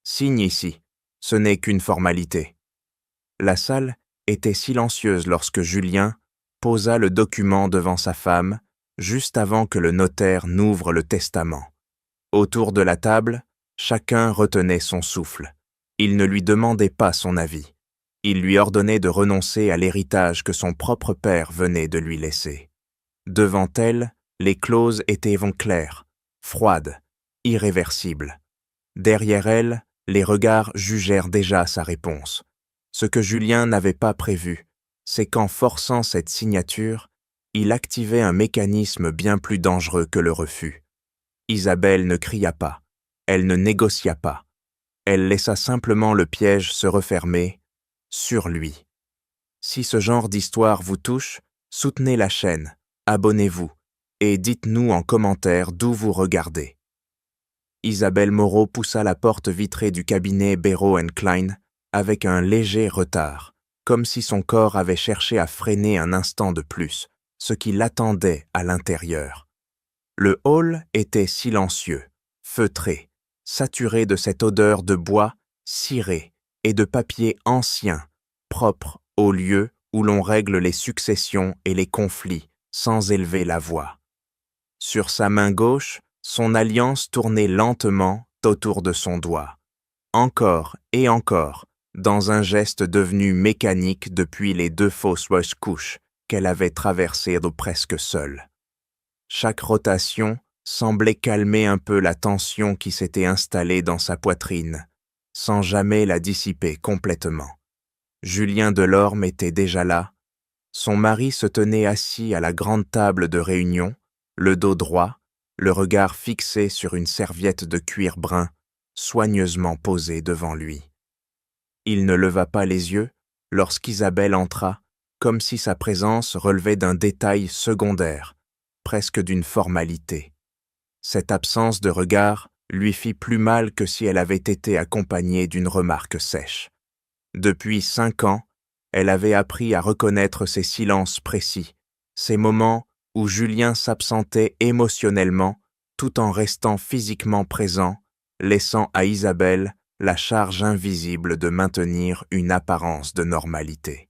Signe ici, ce n'est qu'une formalité. » La salle était silencieuse lorsque Julien posa le document devant sa femme, juste avant que le notaire n'ouvre le testament. Autour de la table, chacun retenait son souffle. Il ne lui demandait pas son avis. Il lui ordonnait de renoncer à l'héritage que son propre père venait de lui laisser. Devant elle, les clauses étaient claires, froides, irréversibles. Derrière elle, les regards jugèrent déjà sa réponse. Ce que Julien n'avait pas prévu, c'est qu'en forçant cette signature, il activait un mécanisme bien plus dangereux que le refus. Isabelle ne cria pas, elle ne négocia pas. Elle laissa simplement le piège se refermer sur lui. Si ce genre d'histoire vous touche, soutenez la chaîne, abonnez-vous et dites-nous en commentaire d'où vous regardez. Isabelle Moreau poussa la porte vitrée du cabinet Béraud & Klein avec un léger retard, comme si son corps avait cherché à freiner un instant de plus, ce qui l'attendait à l'intérieur. Le hall était silencieux, feutré, saturé de cette odeur de bois ciré et de papier ancien, propre au lieu où l'on règle les successions et les conflits sans élever la voix. Sur sa main gauche, son alliance tournait lentement autour de son doigt, encore et encore, dans un geste devenu mécanique depuis les 2 fausses couches qu'elle avait traversées presque seule. Chaque rotation semblait calmer un peu la tension qui s'était installée dans sa poitrine, sans jamais la dissiper complètement. Julien Delorme était déjà là. Son mari se tenait assis à la grande table de réunion, le dos droit, le regard fixé sur une serviette de cuir brun, soigneusement posée devant lui. Il ne leva pas les yeux lorsqu'Isabelle entra, comme si sa présence relevait d'un détail secondaire, presque d'une formalité. Cette absence de regard lui fit plus mal que si elle avait été accompagnée d'une remarque sèche. Depuis 5 ans, elle avait appris à reconnaître ces silences précis, ces moments où Julien s'absentait émotionnellement tout en restant physiquement présent, laissant à Isabelle la charge invisible de maintenir une apparence de normalité.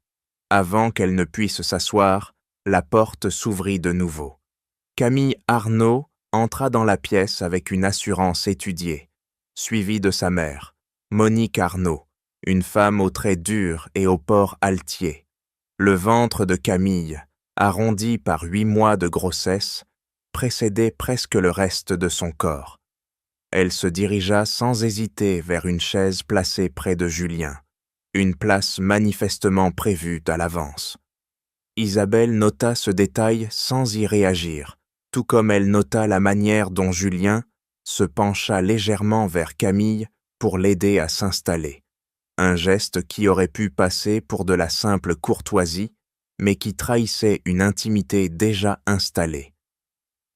Avant qu'elle ne puisse s'asseoir, la porte s'ouvrit de nouveau. Camille Arnaud entra dans la pièce avec une assurance étudiée, suivie de sa mère, Monique Arnaud, une femme aux traits durs et au port altier. Le ventre de Camille, arrondi par 8 mois de grossesse, précédait presque le reste de son corps. Elle se dirigea sans hésiter vers une chaise placée près de Julien, une place manifestement prévue à l'avance. Isabelle nota ce détail sans y réagir, tout comme elle nota la manière dont Julien se pencha légèrement vers Camille pour l'aider à s'installer. Un geste qui aurait pu passer pour de la simple courtoisie, mais qui trahissait une intimité déjà installée.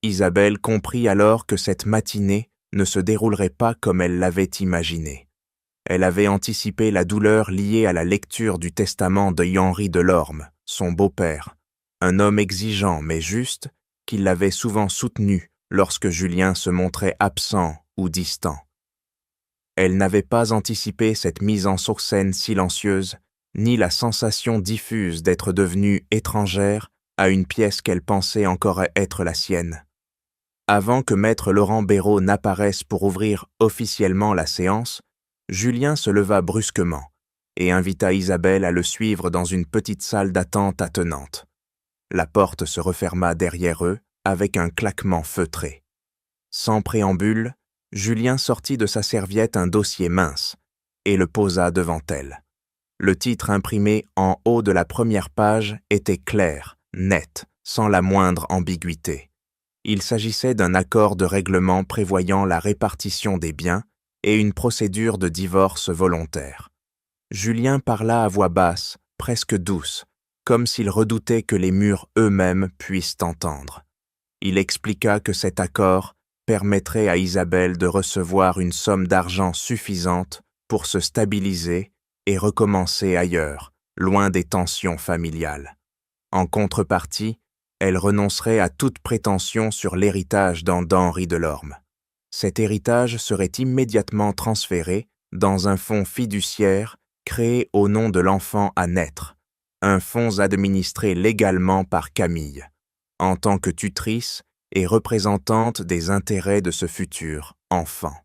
Isabelle comprit alors que cette matinée ne se déroulerait pas comme elle l'avait imaginé. Elle avait anticipé la douleur liée à la lecture du testament de Henri Delorme, son beau-père, un homme exigeant mais juste, qui l'avait souvent soutenu lorsque Julien se montrait absent ou distant. Elle n'avait pas anticipé cette mise en scène silencieuse, ni la sensation diffuse d'être devenue étrangère à une pièce qu'elle pensait encore être la sienne. Avant que maître Laurent Béraud n'apparaisse pour ouvrir officiellement la séance, Julien se leva brusquement et invita Isabelle à le suivre dans une petite salle d'attente attenante. La porte se referma derrière eux avec un claquement feutré. Sans préambule, Julien sortit de sa serviette un dossier mince et le posa devant elle. Le titre imprimé en haut de la première page était clair, net, sans la moindre ambiguïté. Il s'agissait d'un accord de règlement prévoyant la répartition des biens et une procédure de divorce volontaire. Julien parla à voix basse, presque douce, comme s'il redoutait que les murs eux-mêmes puissent entendre. Il expliqua que cet accord permettrait à Isabelle de recevoir une somme d'argent suffisante pour se stabiliser et recommencer ailleurs, loin des tensions familiales. En contrepartie, elle renoncerait à toute prétention sur l'héritage d'Henri Delorme. Cet héritage serait immédiatement transféré dans un fonds fiduciaire créé au nom de l'enfant à naître, un fonds administré légalement par Camille, en tant que tutrice et représentante des intérêts de ce futur enfant.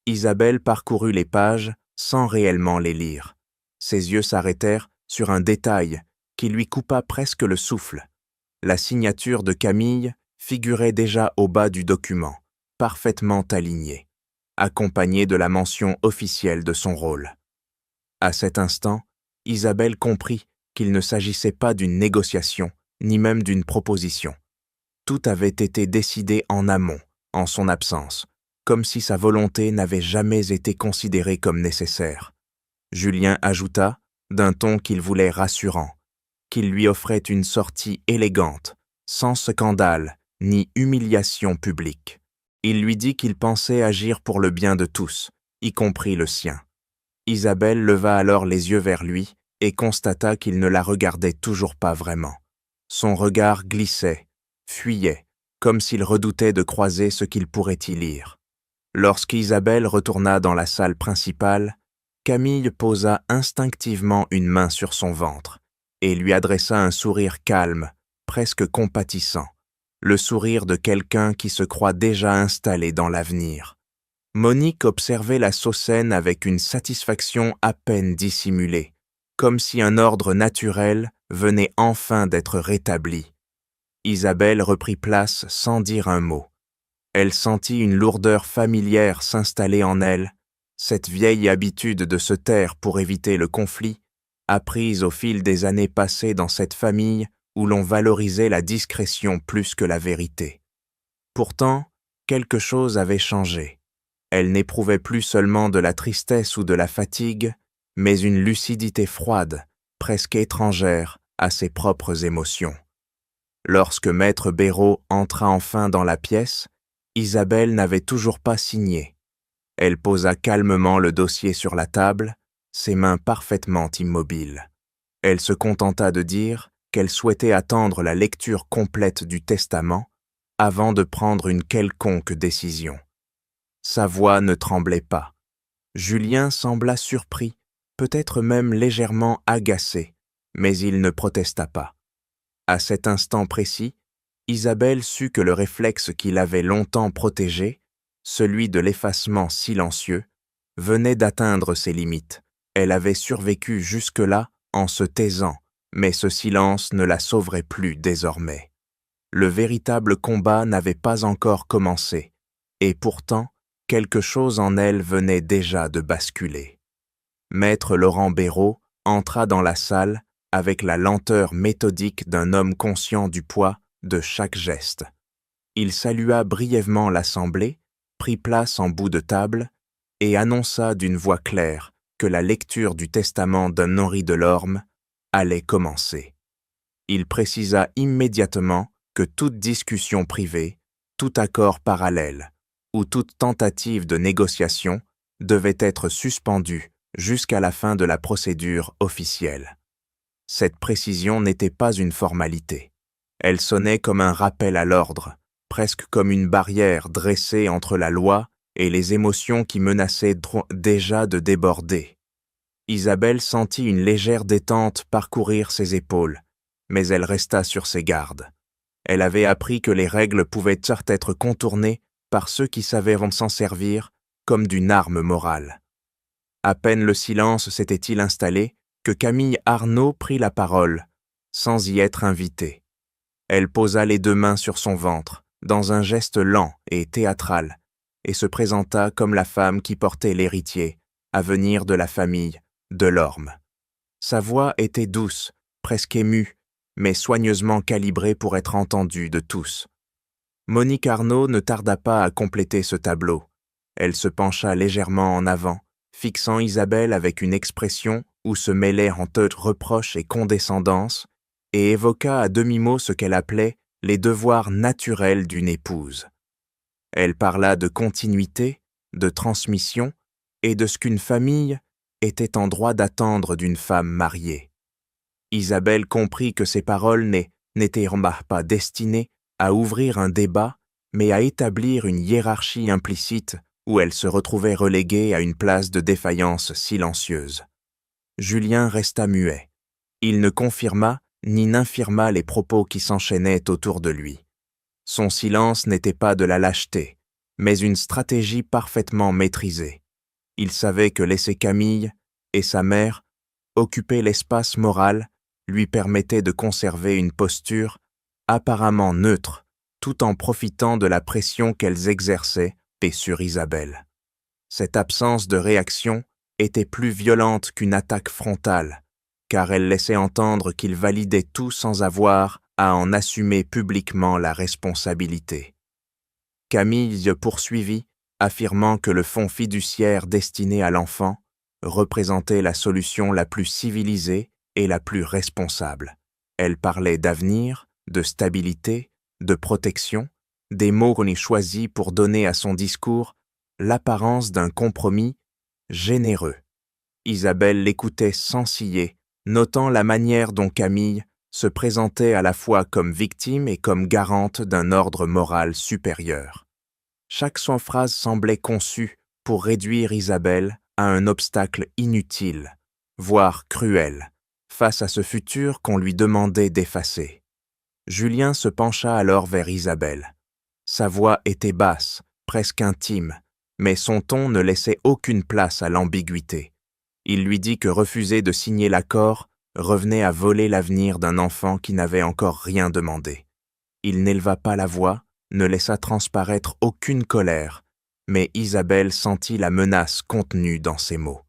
Isabelle parcourut les pages sans réellement les lire. Ses yeux s'arrêtèrent sur un détail qui lui coupa presque le souffle. La signature de Camille figurait déjà au bas du document, parfaitement alignée, accompagnée de la mention officielle de son rôle. À cet instant, Isabelle comprit qu'il ne s'agissait pas d'une négociation, ni même d'une proposition. Tout avait été décidé en amont, en son absence, comme si sa volonté n'avait jamais été considérée comme nécessaire. Julien ajouta, d'un ton qu'il voulait rassurant, qu'il lui offrait une sortie élégante, sans scandale ni humiliation publique. Il lui dit qu'il pensait agir pour le bien de tous, y compris le sien. Isabelle leva alors les yeux vers lui et constata qu'il ne la regardait toujours pas vraiment. Son regard glissait, fuyait, comme s'il redoutait de croiser ce qu'il pourrait y lire. Lorsqu'Isabelle retourna dans la salle principale, Camille posa instinctivement une main sur son ventre et lui adressa un sourire calme, presque compatissant, le sourire de quelqu'un qui se croit déjà installé dans l'avenir. Monique observait la scène avec une satisfaction à peine dissimulée, comme si un ordre naturel venait enfin d'être rétabli. Isabelle reprit place sans dire un mot. Elle sentit une lourdeur familière s'installer en elle, cette vieille habitude de se taire pour éviter le conflit, apprise au fil des années passées dans cette famille où l'on valorisait la discrétion plus que la vérité. Pourtant, quelque chose avait changé. Elle n'éprouvait plus seulement de la tristesse ou de la fatigue, mais une lucidité froide, presque étrangère à ses propres émotions. Lorsque Maître Béraud entra enfin dans la pièce, Isabelle n'avait toujours pas signé. Elle posa calmement le dossier sur la table, ses mains parfaitement immobiles. Elle se contenta de dire qu'elle souhaitait attendre la lecture complète du testament avant de prendre une quelconque décision. Sa voix ne tremblait pas. Julien sembla surpris, peut-être même légèrement agacé, mais il ne protesta pas. À cet instant précis, Isabelle sut que le réflexe qui l'avait longtemps protégé, celui de l'effacement silencieux, venait d'atteindre ses limites. Elle avait survécu jusque-là en se taisant, mais ce silence ne la sauverait plus désormais. Le véritable combat n'avait pas encore commencé, et pourtant, quelque chose en elle venait déjà de basculer. Maître Laurent Béraud entra dans la salle avec la lenteur méthodique d'un homme conscient du poids de chaque geste. Il salua brièvement l'assemblée, prit place en bout de table et annonça d'une voix claire que la lecture du testament d'un Henri Delorme allait commencer. Il précisa immédiatement que toute discussion privée, tout accord parallèle ou toute tentative de négociation devait être suspendue jusqu'à la fin de la procédure officielle. Cette précision n'était pas une formalité. Elle sonnait comme un rappel à l'ordre, presque comme une barrière dressée entre la loi et les émotions qui menaçaient déjà de déborder. Isabelle sentit une légère détente parcourir ses épaules, mais elle resta sur ses gardes. Elle avait appris que les règles pouvaient certes être contournées par ceux qui savaient s'en servir comme d'une arme morale. À peine le silence s'était-il installé que Camille Arnaud prit la parole, sans y être invitée. Elle posa les deux mains sur son ventre, dans un geste lent et théâtral, et se présenta comme la femme qui portait l'héritier, à venir de la famille Delorme. Sa voix était douce, presque émue, mais soigneusement calibrée pour être entendue de tous. Monique Arnaud ne tarda pas à compléter ce tableau. Elle se pencha légèrement en avant, fixant Isabelle avec une expression où se mêlaient entre reproche et condescendance, et évoqua à demi-mot ce qu'elle appelait les devoirs naturels d'une épouse. Elle parla de continuité, de transmission et de ce qu'une famille était en droit d'attendre d'une femme mariée. Isabelle comprit que ces paroles n'étaient pas destinées à ouvrir un débat, mais à établir une hiérarchie implicite où elle se retrouvait reléguée à une place de défaillance silencieuse. Julien resta muet. Il ne confirma ni n'infirma les propos qui s'enchaînaient autour de lui. Son silence n'était pas de la lâcheté, mais une stratégie parfaitement maîtrisée. Il savait que laisser Camille et sa mère occuper l'espace moral lui permettait de conserver une posture apparemment neutre, tout en profitant de la pression qu'elles exerçaient sur Isabelle. Cette absence de réaction était plus violente qu'une attaque frontale, car elle laissait entendre qu'il validait tout sans avoir à en assumer publiquement la responsabilité. Camille poursuivit, affirmant que le fonds fiduciaire destiné à l'enfant représentait la solution la plus civilisée et la plus responsable. Elle parlait d'avenir, de stabilité, de protection, des mots qu'on y choisit pour donner à son discours l'apparence d'un compromis généreux. Isabelle l'écoutait sans ciller, notant la manière dont Camille se présentait à la fois comme victime et comme garante d'un ordre moral supérieur. Chaque son phrase semblait conçue pour réduire Isabelle à un obstacle inutile, voire cruel, face à ce futur qu'on lui demandait d'effacer. Julien se pencha alors vers Isabelle. Sa voix était basse, presque intime, mais son ton ne laissait aucune place à l'ambiguïté. Il lui dit que refuser de signer l'accord revenait à voler l'avenir d'un enfant qui n'avait encore rien demandé. Il n'éleva pas la voix, ne laissa transparaître aucune colère, mais Isabelle sentit la menace contenue dans ses mots.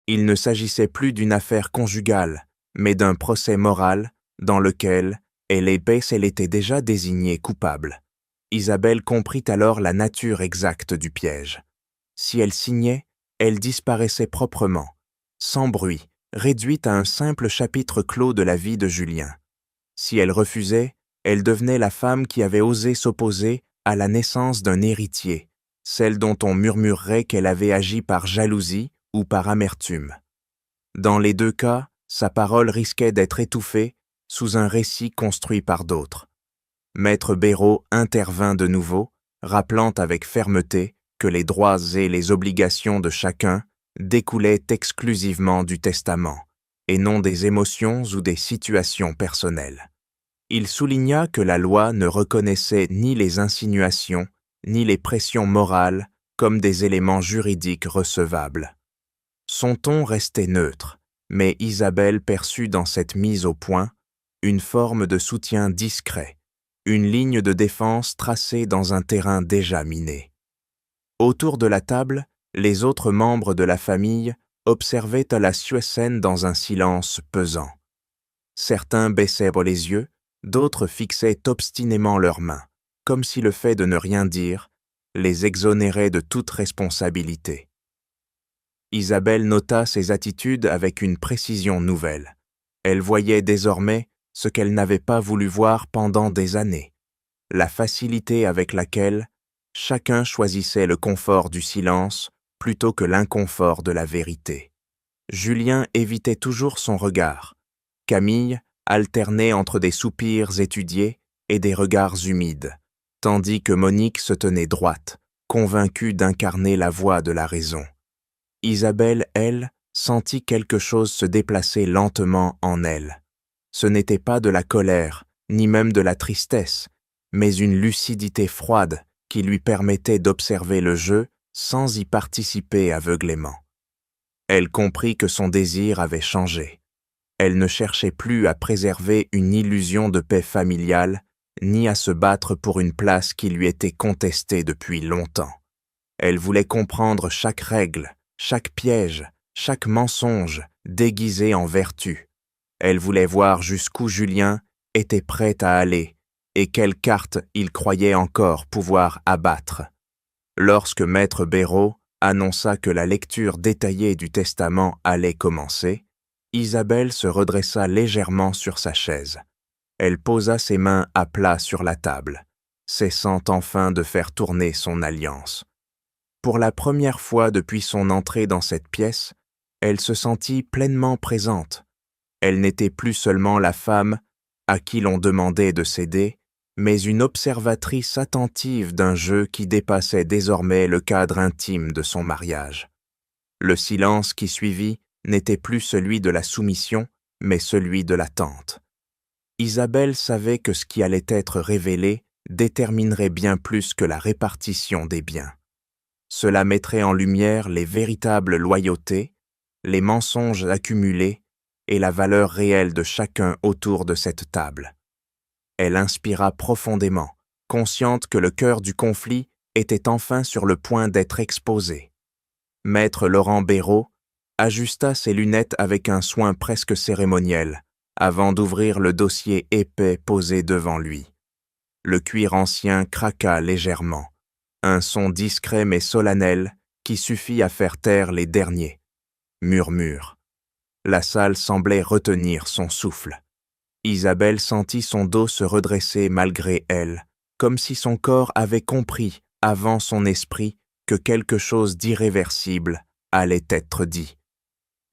Il ne s'agissait plus d'une affaire conjugale, mais d'un procès moral dans lequel elle était déjà désignée coupable. Isabelle comprit alors la nature exacte du piège. Si elle signait, elle disparaissait proprement, sans bruit, réduite à un simple chapitre clos de la vie de Julien. Si elle refusait, elle devenait la femme qui avait osé s'opposer à la naissance d'un héritier, celle dont on murmurerait qu'elle avait agi par jalousie ou par amertume. Dans les deux cas, sa parole risquait d'être étouffée sous un récit construit par d'autres. Maître Béraud intervint de nouveau, rappelant avec fermeté que les droits et les obligations de chacun découlaient exclusivement du testament, et non des émotions ou des situations personnelles. Il souligna que la loi ne reconnaissait ni les insinuations, ni les pressions morales comme des éléments juridiques recevables. Son ton restait neutre, mais Isabelle perçut dans cette mise au point une forme de soutien discret, une ligne de défense tracée dans un terrain déjà miné. Autour de la table, les autres membres de la famille observaient à la scène dans un silence pesant. Certains baissaient les yeux, d'autres fixaient obstinément leurs mains, comme si le fait de ne rien dire les exonérait de toute responsabilité. Isabelle nota ces attitudes avec une précision nouvelle. Elle voyait désormais ce qu'elle n'avait pas voulu voir pendant des années, la facilité avec laquelle chacun choisissait le confort du silence plutôt que l'inconfort de la vérité. Julien évitait toujours son regard. Camille alternait entre des soupirs étudiés et des regards humides, tandis que Monique se tenait droite, convaincue d'incarner la voix de la raison. Isabelle, elle, sentit quelque chose se déplacer lentement en elle. Ce n'était pas de la colère, ni même de la tristesse, mais une lucidité froide qui lui permettait d'observer le jeu sans y participer aveuglément. Elle comprit que son désir avait changé. Elle ne cherchait plus à préserver une illusion de paix familiale, ni à se battre pour une place qui lui était contestée depuis longtemps. Elle voulait comprendre chaque règle, chaque piège, chaque mensonge déguisé en vertu. Elle voulait voir jusqu'où Julien était prêt à aller et quelle carte il croyait encore pouvoir abattre. Lorsque Maître Béraud annonça que la lecture détaillée du testament allait commencer, Isabelle se redressa légèrement sur sa chaise. Elle posa ses mains à plat sur la table, cessant enfin de faire tourner son alliance. Pour la première fois depuis son entrée dans cette pièce, elle se sentit pleinement présente. Elle n'était plus seulement la femme à qui l'on demandait de céder, mais une observatrice attentive d'un jeu qui dépassait désormais le cadre intime de son mariage. Le silence qui suivit n'était plus celui de la soumission, mais celui de l'attente. Isabelle savait que ce qui allait être révélé déterminerait bien plus que la répartition des biens. Cela mettrait en lumière les véritables loyautés, les mensonges accumulés et la valeur réelle de chacun autour de cette table. Elle inspira profondément, consciente que le cœur du conflit était enfin sur le point d'être exposé. Maître Laurent Béraud ajusta ses lunettes avec un soin presque cérémoniel, avant d'ouvrir le dossier épais posé devant lui. Le cuir ancien craqua légèrement, un son discret mais solennel qui suffit à faire taire les derniers. Murmure. La salle semblait retenir son souffle. Isabelle sentit son dos se redresser malgré elle, comme si son corps avait compris, avant son esprit, que quelque chose d'irréversible allait être dit.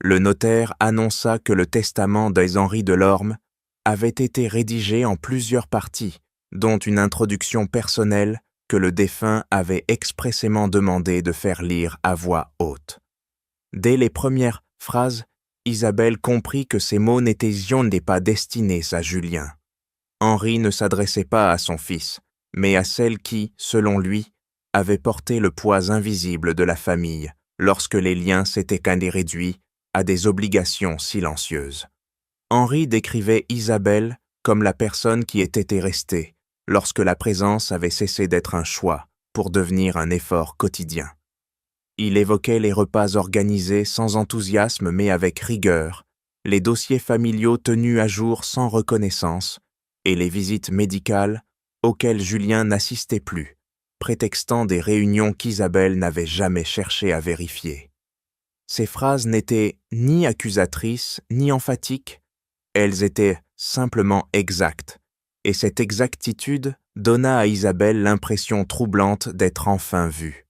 Le notaire annonça que le testament des Henri Delorme avait été rédigé en plusieurs parties, dont une introduction personnelle que le défunt avait expressément demandé de faire lire à voix haute. Dès les premières phrases, Isabelle comprit que ces mots n'étaient pas destinés à Julien. Henri ne s'adressait pas à son fils, mais à celle qui, selon lui, avait porté le poids invisible de la famille lorsque les liens s'étaient réduits à des obligations silencieuses. Henri décrivait Isabelle comme la personne qui était restée lorsque la présence avait cessé d'être un choix pour devenir un effort quotidien. Il évoquait les repas organisés sans enthousiasme mais avec rigueur, les dossiers familiaux tenus à jour sans reconnaissance et les visites médicales auxquelles Julien n'assistait plus, prétextant des réunions qu'Isabelle n'avait jamais cherché à vérifier. Ces phrases n'étaient ni accusatrices ni emphatiques, elles étaient simplement exactes, et cette exactitude donna à Isabelle l'impression troublante d'être enfin vue.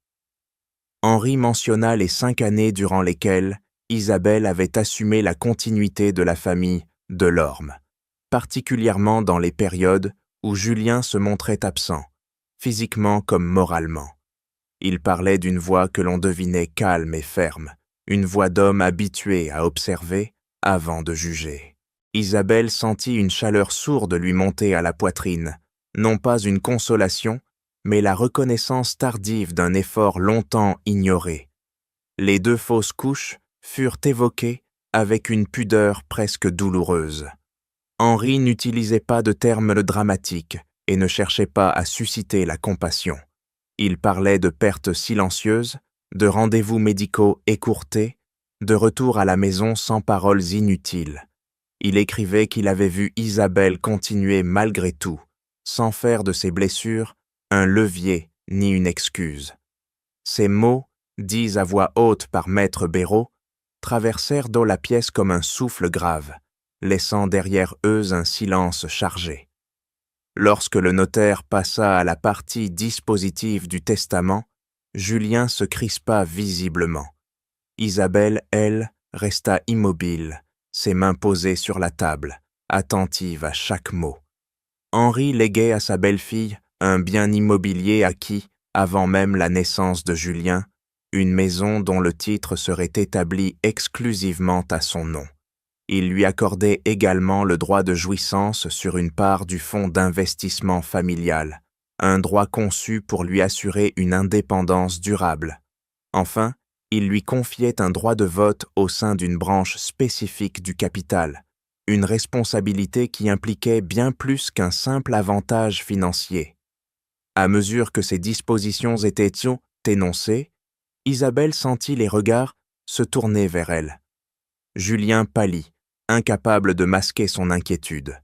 Henri mentionna les 5 années durant lesquelles Isabelle avait assumé la continuité de la famille Delorme, particulièrement dans les périodes où Julien se montrait absent, physiquement comme moralement. Il parlait d'une voix que l'on devinait calme et ferme, une voix d'homme habitué à observer avant de juger. Isabelle sentit une chaleur sourde lui monter à la poitrine, non pas une consolation, mais la reconnaissance tardive d'un effort longtemps ignoré. Les 2 fausses couches furent évoquées avec une pudeur presque douloureuse. Henri n'utilisait pas de termes dramatiques et ne cherchait pas à susciter la compassion. Il parlait de pertes silencieuses, de rendez-vous médicaux écourtés, de retour à la maison sans paroles inutiles. Il écrivait qu'il avait vu Isabelle continuer malgré tout, sans faire de ses blessures un levier ni une excuse. Ces mots, dits à voix haute par Maître Béraud, traversèrent dans la pièce comme un souffle grave, laissant derrière eux un silence chargé. Lorsque le notaire passa à la partie dispositive du testament, Julien se crispa visiblement. Isabelle, elle, resta immobile, ses mains posées sur la table, attentive à chaque mot. Henri léguait à sa belle-fille un bien immobilier acquis, avant même la naissance de Julien, une maison dont le titre serait établi exclusivement à son nom. Il lui accordait également le droit de jouissance sur une part du fonds d'investissement familial, un droit conçu pour lui assurer une indépendance durable. Enfin, il lui confiait un droit de vote au sein d'une branche spécifique du capital, une responsabilité qui impliquait bien plus qu'un simple avantage financier. À mesure que ces dispositions étaient énoncées, Isabelle sentit les regards se tourner vers elle. Julien pâlit, incapable de masquer son inquiétude.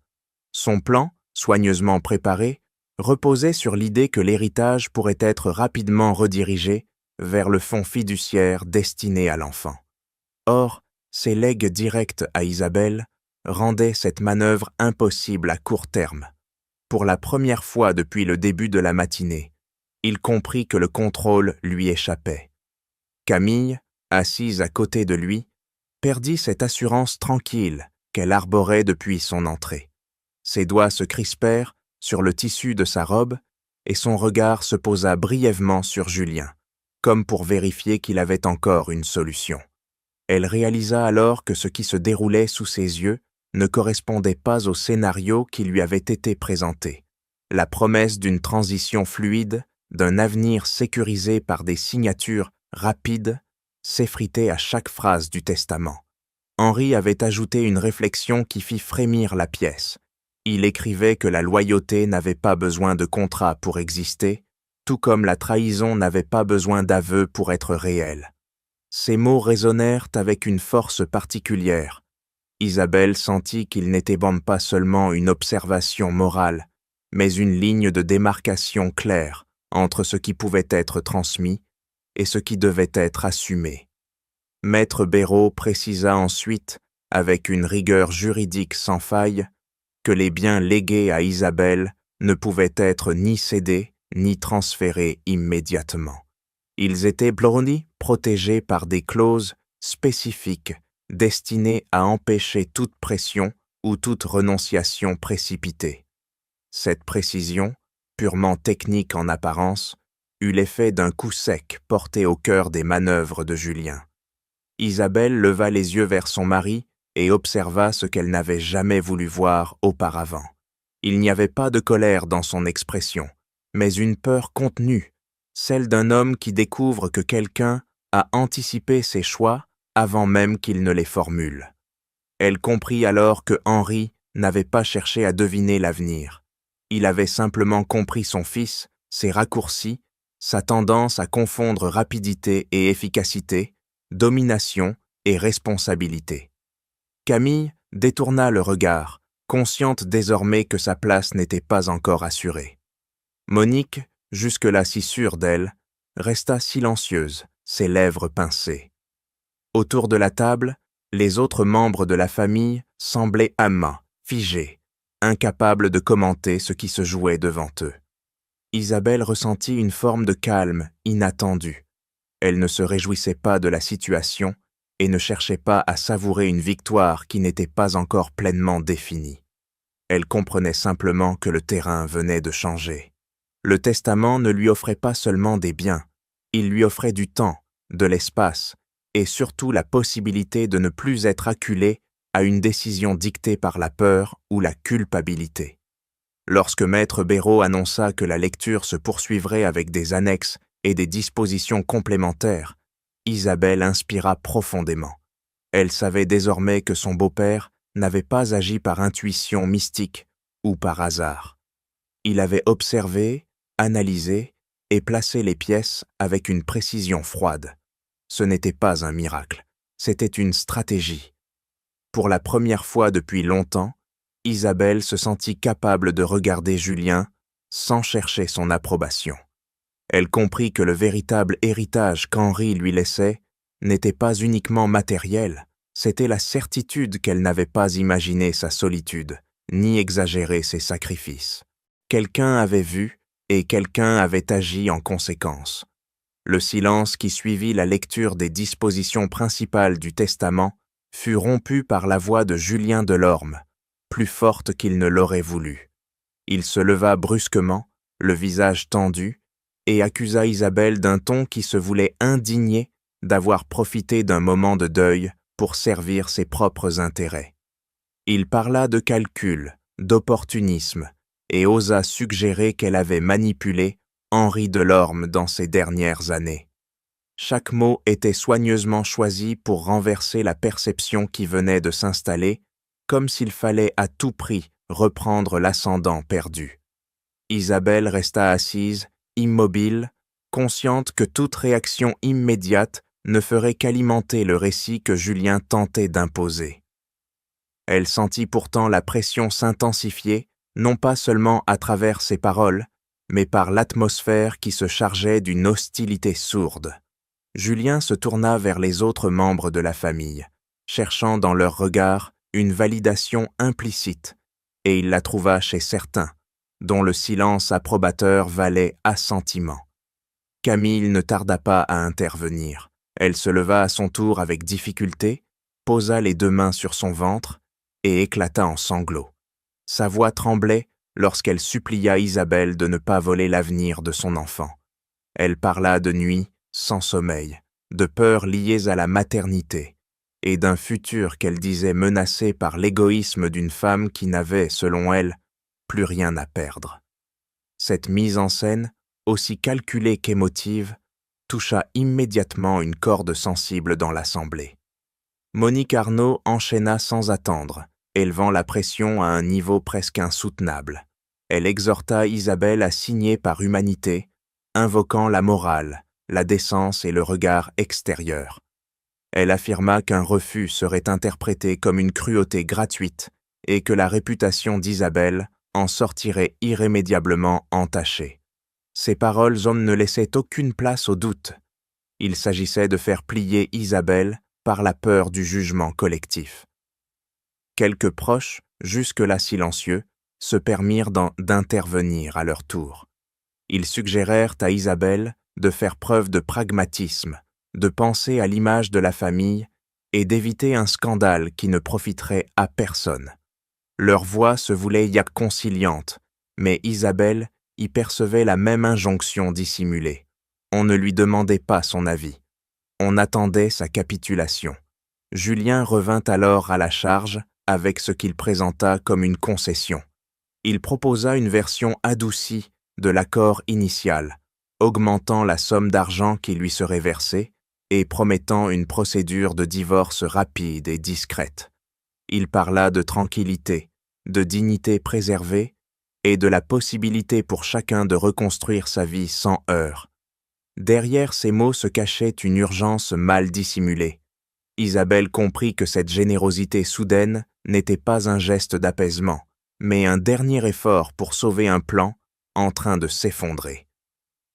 Son plan, soigneusement préparé, reposait sur l'idée que l'héritage pourrait être rapidement redirigé vers le fonds fiduciaire destiné à l'enfant. Or, ses legs directs à Isabelle rendaient cette manœuvre impossible à court terme. Pour la première fois depuis le début de la matinée, il comprit que le contrôle lui échappait. Camille, assise à côté de lui, perdit cette assurance tranquille qu'elle arborait depuis son entrée. Ses doigts se crispèrent sur le tissu de sa robe et son regard se posa brièvement sur Julien, comme pour vérifier qu'il avait encore une solution. Elle réalisa alors que ce qui se déroulait sous ses yeux ne correspondait pas au scénario qui lui avait été présenté. La promesse d'une transition fluide, d'un avenir sécurisé par des signatures rapides, s'effritait à chaque phrase du testament. Henri avait ajouté une réflexion qui fit frémir la pièce. Il écrivait que la loyauté n'avait pas besoin de contrat pour exister, tout comme la trahison n'avait pas besoin d'aveu pour être réelle. Ces mots résonnèrent avec une force particulière. Isabelle sentit qu'il n'était pas seulement une observation morale, mais une ligne de démarcation claire entre ce qui pouvait être transmis et ce qui devait être assumé. Maître Béraud précisa ensuite, avec une rigueur juridique sans faille, que les biens légués à Isabelle ne pouvaient être ni cédés ni transférés immédiatement. Ils étaient protégés par des clauses spécifiques destinées à empêcher toute pression ou toute renonciation précipitée. Cette précision, purement technique en apparence, eut l'effet d'un coup sec porté au cœur des manœuvres de Julien. Isabelle leva les yeux vers son mari et observa ce qu'elle n'avait jamais voulu voir auparavant. Il n'y avait pas de colère dans son expression, mais une peur contenue, celle d'un homme qui découvre que quelqu'un a anticipé ses choix avant même qu'il ne les formule. Elle comprit alors que Henri n'avait pas cherché à deviner l'avenir. Il avait simplement compris son fils, ses raccourcis, sa tendance à confondre rapidité et efficacité, domination et responsabilité. Camille détourna le regard, consciente désormais que sa place n'était pas encore assurée. Monique, jusque-là si sûre d'elle, resta silencieuse, ses lèvres pincées. Autour de la table, les autres membres de la famille semblaient amas, figés, incapables de commenter ce qui se jouait devant eux. Isabelle ressentit une forme de calme inattendu. Elle ne se réjouissait pas de la situation et ne cherchait pas à savourer une victoire qui n'était pas encore pleinement définie. Elle comprenait simplement que le terrain venait de changer. Le testament ne lui offrait pas seulement des biens, il lui offrait du temps, de l'espace et surtout la possibilité de ne plus être acculée à une décision dictée par la peur ou la culpabilité. Lorsque Maître Béraud annonça que la lecture se poursuivrait avec des annexes et des dispositions complémentaires, Isabelle inspira profondément. Elle savait désormais que son beau-père n'avait pas agi par intuition mystique ou par hasard. Il avait observé, analysé et placé les pièces avec une précision froide. Ce n'était pas un miracle, c'était une stratégie. Pour la première fois depuis longtemps, Isabelle se sentit capable de regarder Julien sans chercher son approbation. Elle comprit que le véritable héritage qu'Henri lui laissait n'était pas uniquement matériel, c'était la certitude qu'elle n'avait pas imaginé sa solitude, ni exagéré ses sacrifices. Quelqu'un avait vu et quelqu'un avait agi en conséquence. Le silence qui suivit la lecture des dispositions principales du testament fut rompu par la voix de Julien Delorme, plus forte qu'il ne l'aurait voulu. Il se leva brusquement, le visage tendu, et accusa Isabelle d'un ton qui se voulait indigné d'avoir profité d'un moment de deuil pour servir ses propres intérêts. Il parla de calcul, d'opportunisme, et osa suggérer qu'elle avait manipulé Henri Delorme dans ses dernières années. Chaque mot était soigneusement choisi pour renverser la perception qui venait de s'installer, comme s'il fallait à tout prix reprendre l'ascendant perdu. Isabelle resta assise, immobile, consciente que toute réaction immédiate ne ferait qu'alimenter le récit que Julien tentait d'imposer. Elle sentit pourtant la pression s'intensifier, non pas seulement à travers ses paroles, mais par l'atmosphère qui se chargeait d'une hostilité sourde. Julien se tourna vers les autres membres de la famille, cherchant dans leur regard une validation implicite, et il la trouva chez certains, dont le silence approbateur valait assentiment. Camille ne tarda pas à intervenir. Elle se leva à son tour avec difficulté, posa les deux mains sur son ventre et éclata en sanglots. Sa voix tremblait lorsqu'elle supplia Isabelle de ne pas voler l'avenir de son enfant. Elle parla de nuit, sans sommeil, de peurs liées à la maternité, et d'un futur qu'elle disait menacé par l'égoïsme d'une femme qui n'avait, selon elle, plus rien à perdre. Cette mise en scène, aussi calculée qu'émotive, toucha immédiatement une corde sensible dans l'assemblée. Monique Arnaud enchaîna sans attendre, élevant la pression à un niveau presque insoutenable. Elle exhorta Isabelle à signer par humanité, invoquant la morale, la décence et le regard extérieur. Elle affirma qu'un refus serait interprété comme une cruauté gratuite et que la réputation d'Isabelle en sortirait irrémédiablement entachée. Ces paroles ne laissaient aucune place au doute. Il s'agissait de faire plier Isabelle par la peur du jugement collectif. Quelques proches, jusque-là silencieux, se permirent d'intervenir à leur tour. Ils suggérèrent à Isabelle de faire preuve de pragmatisme, de penser à l'image de la famille et d'éviter un scandale qui ne profiterait à personne. Leur voix se voulait conciliante, mais Isabelle y percevait la même injonction dissimulée. On ne lui demandait pas son avis. On attendait sa capitulation. Julien revint alors à la charge avec ce qu'il présenta comme une concession. Il proposa une version adoucie de l'accord initial, augmentant la somme d'argent qui lui serait versée et promettant une procédure de divorce rapide et discrète. Il parla de tranquillité, de dignité préservée et de la possibilité pour chacun de reconstruire sa vie sans heurts. Derrière ces mots se cachait une urgence mal dissimulée. Isabelle comprit que cette générosité soudaine n'était pas un geste d'apaisement, mais un dernier effort pour sauver un plan en train de s'effondrer.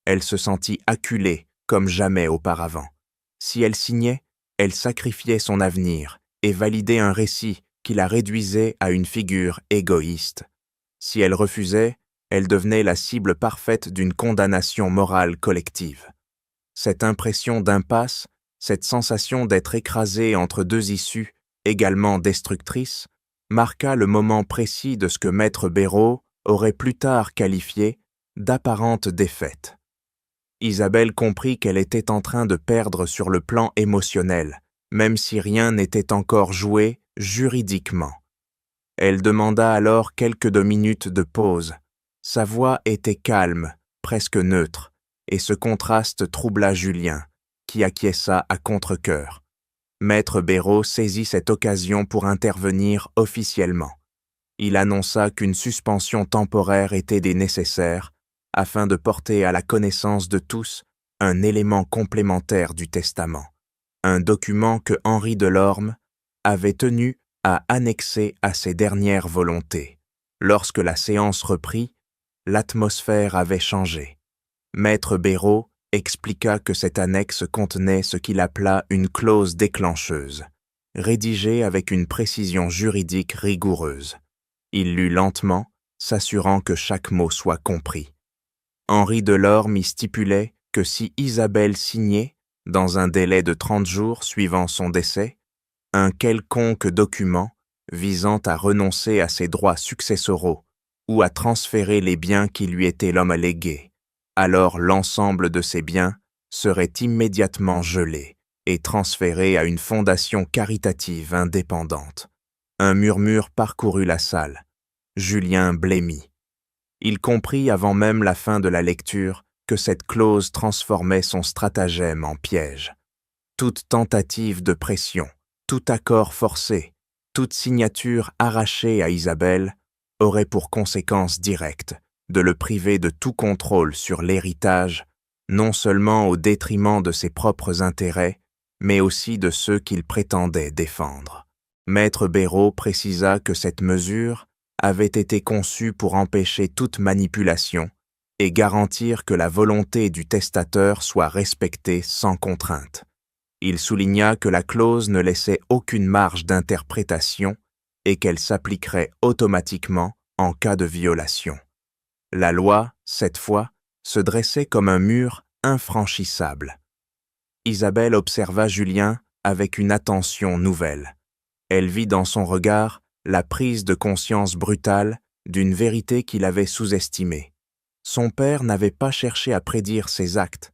Elle se sentit acculée comme jamais auparavant. Si elle signait, elle sacrifiait son avenir et validait un récit qui la réduisait à une figure égoïste. Si elle refusait, elle devenait la cible parfaite d'une condamnation morale collective. Cette impression d'impasse, cette sensation d'être écrasée entre deux issues également destructrices, marqua le moment précis de ce que Maître Béraud aurait plus tard qualifié d'apparente défaite. Isabelle comprit qu'elle était en train de perdre sur le plan émotionnel, même si rien n'était encore joué juridiquement. Elle demanda alors quelques minutes de pause. Sa voix était calme, presque neutre, et ce contraste troubla Julien, qui acquiesça à contre-cœur. Maître Béraud saisit cette occasion pour intervenir officiellement. Il annonça qu'une suspension temporaire était nécessaire afin de porter à la connaissance de tous un élément complémentaire du testament, un document que Henri Delorme avait tenu à annexer à ses dernières volontés. Lorsque la séance reprit, l'atmosphère avait changé. Maître Béraud expliqua que cette annexe contenait ce qu'il appela une clause déclencheuse, rédigée avec une précision juridique rigoureuse. Il lut lentement, s'assurant que chaque mot soit compris. Henri Delorme y stipulait que si Isabelle signait, dans un délai de 30 jours suivant son décès, un quelconque document visant à renoncer à ses droits successoraux ou à transférer les biens qui lui étaient légués, alors l'ensemble de ces biens serait immédiatement gelé et transféré à une fondation caritative indépendante. Un murmure parcourut la salle. Julien blêmit. Il comprit avant même la fin de la lecture que cette clause transformait son stratagème en piège. Toute tentative de pression, tout accord forcé, toute signature arrachée à Isabelle aurait pour conséquence directe de le priver de tout contrôle sur l'héritage, non seulement au détriment de ses propres intérêts, mais aussi de ceux qu'il prétendait défendre. Maître Béraud précisa que cette mesure avait été conçue pour empêcher toute manipulation et garantir que la volonté du testateur soit respectée sans contrainte. Il souligna que la clause ne laissait aucune marge d'interprétation et qu'elle s'appliquerait automatiquement en cas de violation. La loi, cette fois, se dressait comme un mur infranchissable. Isabelle observa Julien avec une attention nouvelle. Elle vit dans son regard la prise de conscience brutale d'une vérité qu'il avait sous-estimée. Son père n'avait pas cherché à prédire ses actes,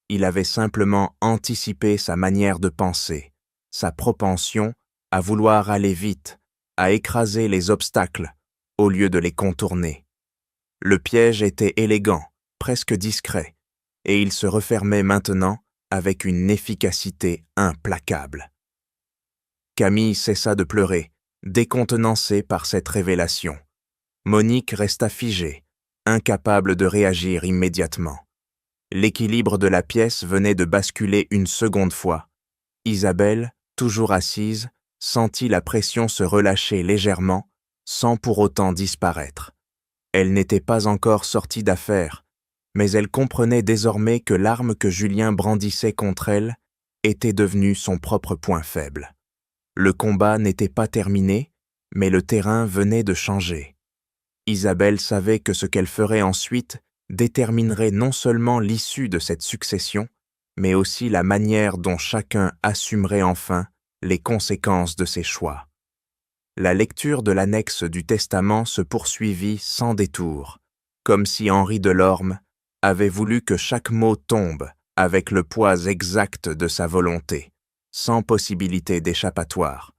il avait simplement anticipé sa manière de penser, sa propension à vouloir aller vite, à écraser les obstacles, au lieu de les contourner. Le piège était élégant, presque discret, et il se refermait maintenant avec une efficacité implacable. Camille cessa de pleurer, décontenancée par cette révélation. Monique resta figée, incapable de réagir immédiatement. L'équilibre de la pièce venait de basculer une seconde fois. Isabelle, toujours assise, sentit la pression se relâcher légèrement, sans pour autant disparaître. Elle n'était pas encore sortie d'affaire, mais elle comprenait désormais que l'arme que Julien brandissait contre elle était devenue son propre point faible. Le combat n'était pas terminé, mais le terrain venait de changer. Isabelle savait que ce qu'elle ferait ensuite déterminerait non seulement l'issue de cette succession, mais aussi la manière dont chacun assumerait enfin les conséquences de ses choix. La lecture de l'annexe du testament se poursuivit sans détour, comme si Henri Delorme avait voulu que chaque mot tombe avec le poids exact de sa volonté, sans possibilité d'échappatoire.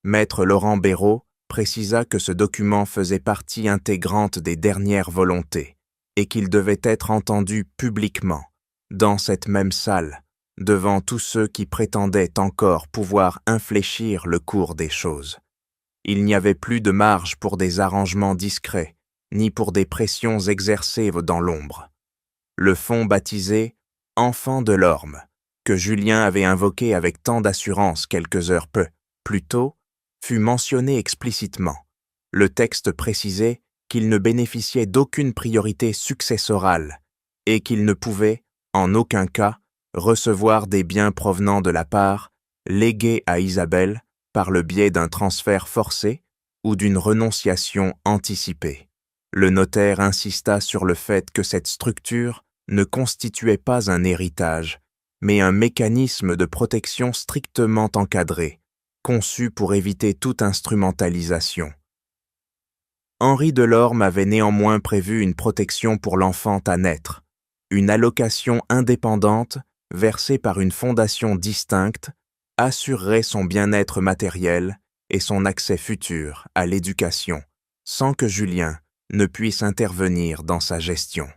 Maître Laurent Béraud précisa que ce document faisait partie intégrante des dernières volontés et qu'il devait être entendu publiquement, dans cette même salle, devant tous ceux qui prétendaient encore pouvoir infléchir le cours des choses. Il n'y avait plus de marge pour des arrangements discrets, ni pour des pressions exercées dans l'ombre. Le fonds baptisé « Enfant de l'Orme », que Julien avait invoqué avec tant d'assurance quelques heures plus tôt, fut mentionné explicitement. Le texte précisait qu'il ne bénéficiait d'aucune priorité successorale et qu'il ne pouvait, en aucun cas, recevoir des biens provenant de la part, légués à Isabelle, par le biais d'un transfert forcé ou d'une renonciation anticipée. Le notaire insista sur le fait que cette structure ne constituait pas un héritage, mais un mécanisme de protection strictement encadré, conçu pour éviter toute instrumentalisation. Henri Delorme avait néanmoins prévu une protection pour l'enfant à naître, une allocation indépendante versée par une fondation distincte assurerait son bien-être matériel et son accès futur à l'éducation, sans que Julien ne puisse intervenir dans sa gestion.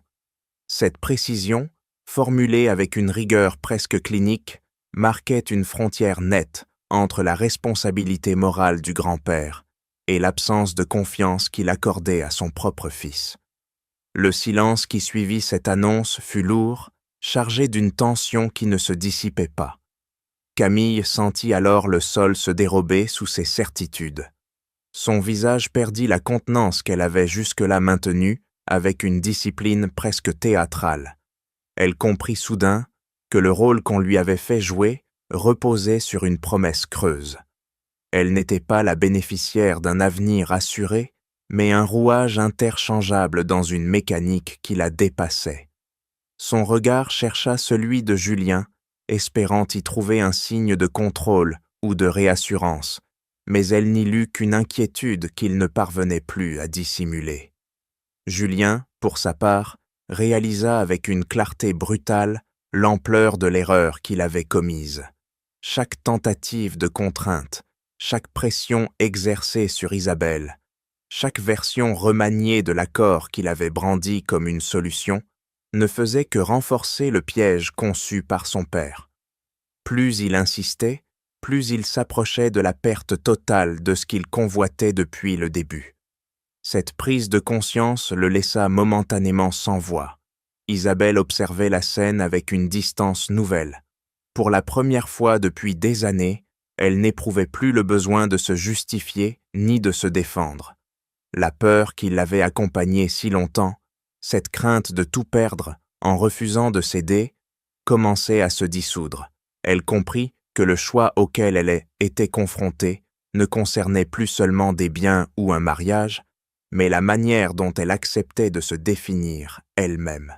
Cette précision, formulée avec une rigueur presque clinique, marquait une frontière nette entre la responsabilité morale du grand-père et l'absence de confiance qu'il accordait à son propre fils. Le silence qui suivit cette annonce fut lourd, chargé d'une tension qui ne se dissipait pas. Camille sentit alors le sol se dérober sous ses certitudes. Son visage perdit la contenance qu'elle avait jusque-là maintenue avec une discipline presque théâtrale. Elle comprit soudain que le rôle qu'on lui avait fait jouer reposait sur une promesse creuse. Elle n'était pas la bénéficiaire d'un avenir assuré, mais un rouage interchangeable dans une mécanique qui la dépassait. Son regard chercha celui de Julien, espérant y trouver un signe de contrôle ou de réassurance, mais elle n'y lut qu'une inquiétude qu'il ne parvenait plus à dissimuler. Julien, pour sa part, réalisa avec une clarté brutale l'ampleur de l'erreur qu'il avait commise. Chaque tentative de contrainte, chaque pression exercée sur Isabelle, chaque version remaniée de l'accord qu'il avait brandi comme une solution, ne faisait que renforcer le piège conçu par son père. Plus il insistait, plus il s'approchait de la perte totale de ce qu'il convoitait depuis le début. Cette prise de conscience le laissa momentanément sans voix. Isabelle observait la scène avec une distance nouvelle. Pour la première fois depuis des années, elle n'éprouvait plus le besoin de se justifier ni de se défendre. La peur qui l'avait accompagnée si longtemps, cette crainte de tout perdre en refusant de céder, commençait à se dissoudre. Elle comprit que le choix auquel elle était confrontée ne concernait plus seulement des biens ou un mariage, mais la manière dont elle acceptait de se définir elle-même.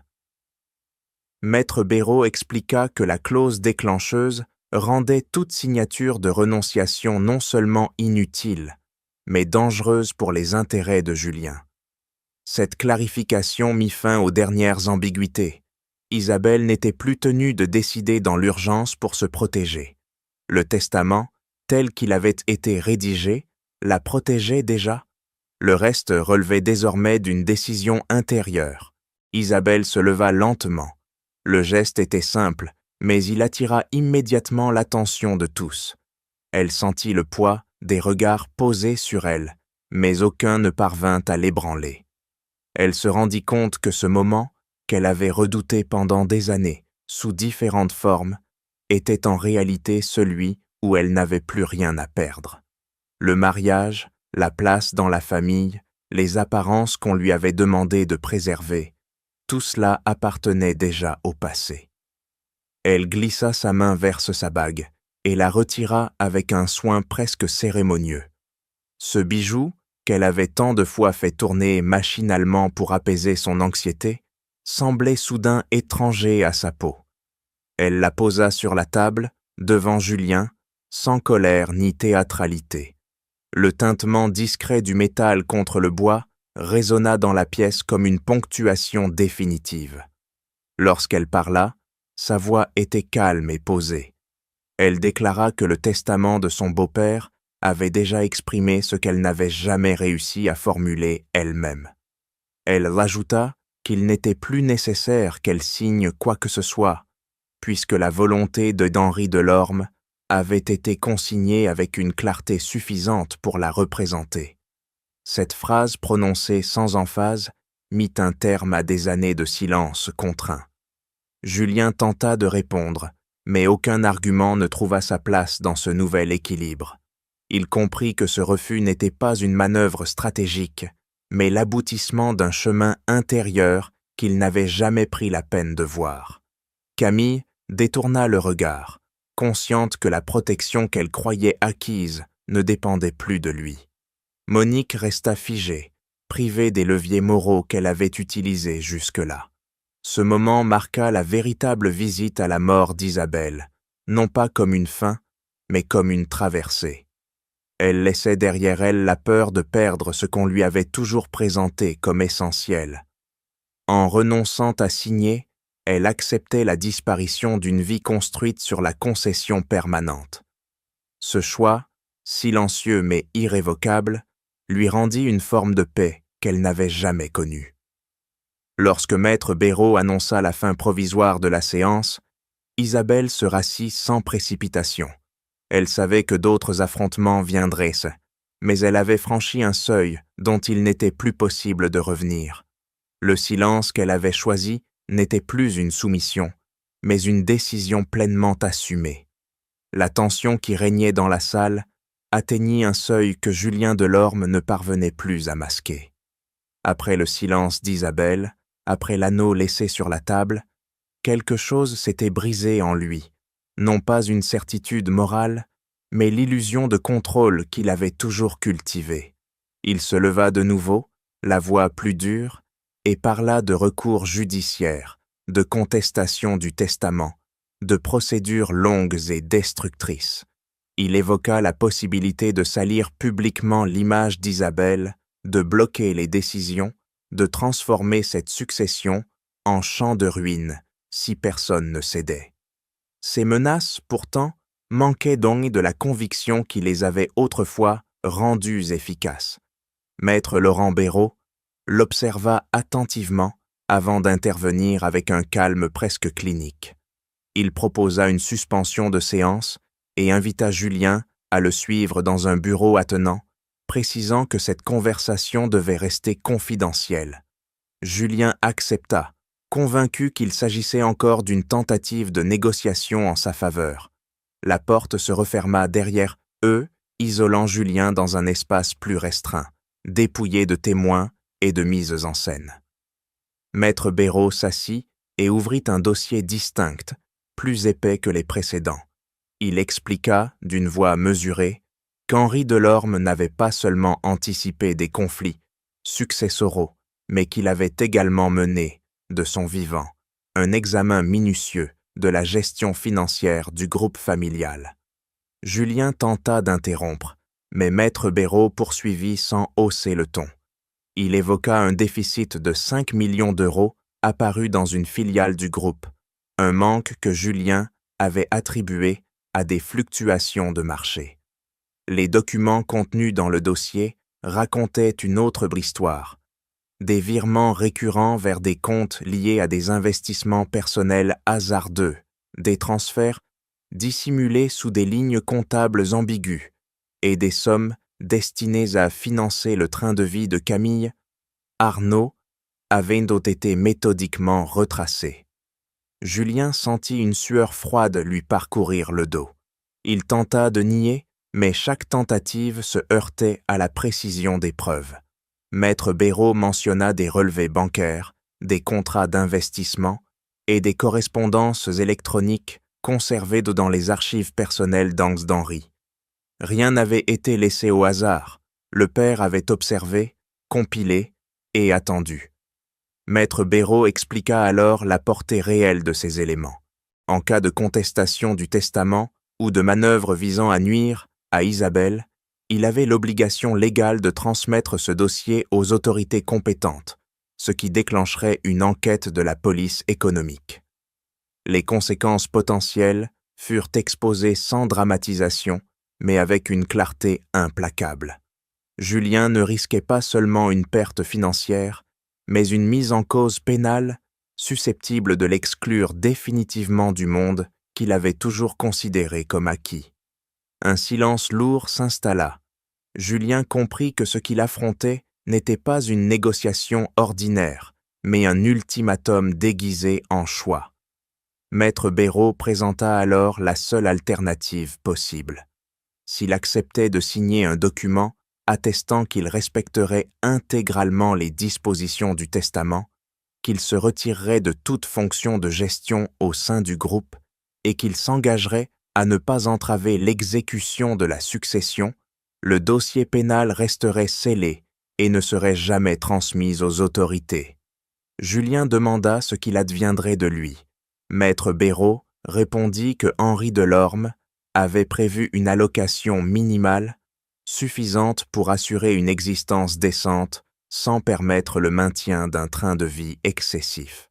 Maître Béraud expliqua que la clause déclencheuse rendait toute signature de renonciation non seulement inutile, mais dangereuse pour les intérêts de Julien. Cette clarification mit fin aux dernières ambiguïtés. Isabelle n'était plus tenue de décider dans l'urgence pour se protéger. Le testament, tel qu'il avait été rédigé, la protégeait déjà. Le reste relevait désormais d'une décision intérieure. Isabelle se leva lentement. Le geste était simple, mais il attira immédiatement l'attention de tous. Elle sentit le poids des regards posés sur elle, mais aucun ne parvint à l'ébranler. Elle se rendit compte que ce moment, qu'elle avait redouté pendant des années, sous différentes formes, était en réalité celui où elle n'avait plus rien à perdre. Le mariage, la place dans la famille, les apparences qu'on lui avait demandé de préserver, tout cela appartenait déjà au passé. Elle glissa sa main vers sa bague et la retira avec un soin presque cérémonieux. Ce bijou, qu'elle avait tant de fois fait tourner machinalement pour apaiser son anxiété, semblait soudain étranger à sa peau. Elle la posa sur la table, devant Julien, sans colère ni théâtralité. Le tintement discret du métal contre le bois résonna dans la pièce comme une ponctuation définitive. Lorsqu'elle parla, sa voix était calme et posée. Elle déclara que le testament de son beau-père avait déjà exprimé ce qu'elle n'avait jamais réussi à formuler elle-même. Elle rajouta qu'il n'était plus nécessaire qu'elle signe quoi que ce soit, puisque la volonté d'Henri Delorme avait été consignée avec une clarté suffisante pour la représenter. Cette phrase prononcée sans emphase mit un terme à des années de silence contraint. Julien tenta de répondre, mais aucun argument ne trouva sa place dans ce nouvel équilibre. Il comprit que ce refus n'était pas une manœuvre stratégique, mais l'aboutissement d'un chemin intérieur qu'il n'avait jamais pris la peine de voir. Camille détourna le regard, consciente que la protection qu'elle croyait acquise ne dépendait plus de lui. Monique resta figée, privée des leviers moraux qu'elle avait utilisés jusque-là. Ce moment marqua la véritable visite à la mort d'Isabelle, non pas comme une fin, mais comme une traversée. Elle laissait derrière elle la peur de perdre ce qu'on lui avait toujours présenté comme essentiel. En renonçant à signer, elle acceptait la disparition d'une vie construite sur la concession permanente. Ce choix, silencieux mais irrévocable, lui rendit une forme de paix qu'elle n'avait jamais connue. Lorsque Maître Béraud annonça la fin provisoire de la séance, Isabelle se rassit sans précipitation. Elle savait que d'autres affrontements viendraient, mais elle avait franchi un seuil dont il n'était plus possible de revenir. Le silence qu'elle avait choisi n'était plus une soumission, mais une décision pleinement assumée. La tension qui régnait dans la salle atteignit un seuil que Julien Delorme ne parvenait plus à masquer. Après le silence d'Isabelle, après l'anneau laissé sur la table, quelque chose s'était brisé en lui, non pas une certitude morale, mais l'illusion de contrôle qu'il avait toujours cultivée. Il se leva de nouveau, la voix plus dure, et parla de recours judiciaires, de contestation du testament, de procédures longues et destructrices. Il évoqua la possibilité de salir publiquement l'image d'Isabelle, de bloquer les décisions, de transformer cette succession en champ de ruines si personne ne cédait. Ces menaces, pourtant, manquaient donc de la conviction qui les avait autrefois rendues efficaces. Maître Laurent Béraud l'observa attentivement avant d'intervenir avec un calme presque clinique. Il proposa une suspension de séance et invita Julien à le suivre dans un bureau attenant, précisant que cette conversation devait rester confidentielle. Julien accepta, convaincu qu'il s'agissait encore d'une tentative de négociation en sa faveur. La porte se referma derrière eux, isolant Julien dans un espace plus restreint, dépouillé de témoins et de mises en scène. Maître Béraud s'assit et ouvrit un dossier distinct, plus épais que les précédents. Il expliqua, d'une voix mesurée, qu'Henri Delorme n'avait pas seulement anticipé des conflits successoraux, mais qu'il avait également mené, de son vivant, un examen minutieux de la gestion financière du groupe familial. Julien tenta d'interrompre, mais Maître Béraud poursuivit sans hausser le ton. Il évoqua un déficit de 5 millions d'euros apparu dans une filiale du groupe, un manque que Julien avait attribué à des fluctuations de marché. Les documents contenus dans le dossier racontaient une autre histoire. Des virements récurrents vers des comptes liés à des investissements personnels hasardeux, des transferts dissimulés sous des lignes comptables ambiguës et des sommes destinées à financer le train de vie de Camille, Arnaud avaient été méthodiquement retracés. Julien sentit une sueur froide lui parcourir le dos. Il tenta de nier, mais chaque tentative se heurtait à la précision des preuves. Maître Béraud mentionna des relevés bancaires, des contrats d'investissement et des correspondances électroniques conservées dans les archives personnelles d'Angst d'Henri. Rien n'avait été laissé au hasard. Le père avait observé, compilé et attendu. Maître Béraud expliqua alors la portée réelle de ces éléments. En cas de contestation du testament ou de manœuvre visant à nuire à Isabelle, il avait l'obligation légale de transmettre ce dossier aux autorités compétentes, ce qui déclencherait une enquête de la police économique. Les conséquences potentielles furent exposées sans dramatisation, mais avec une clarté implacable. Julien ne risquait pas seulement une perte financière, mais une mise en cause pénale susceptible de l'exclure définitivement du monde qu'il avait toujours considéré comme acquis. Un silence lourd s'installa. Julien comprit que ce qu'il affrontait n'était pas une négociation ordinaire, mais un ultimatum déguisé en choix. Maître Béraud présenta alors la seule alternative possible. S'il acceptait de signer un document attestant qu'il respecterait intégralement les dispositions du testament, qu'il se retirerait de toute fonction de gestion au sein du groupe et qu'il s'engagerait à ne pas entraver l'exécution de la succession, le dossier pénal resterait scellé et ne serait jamais transmis aux autorités. Julien demanda ce qu'il adviendrait de lui. Maître Béraud répondit que Henri Delorme avait prévu une allocation minimale suffisante pour assurer une existence décente sans permettre le maintien d'un train de vie excessif.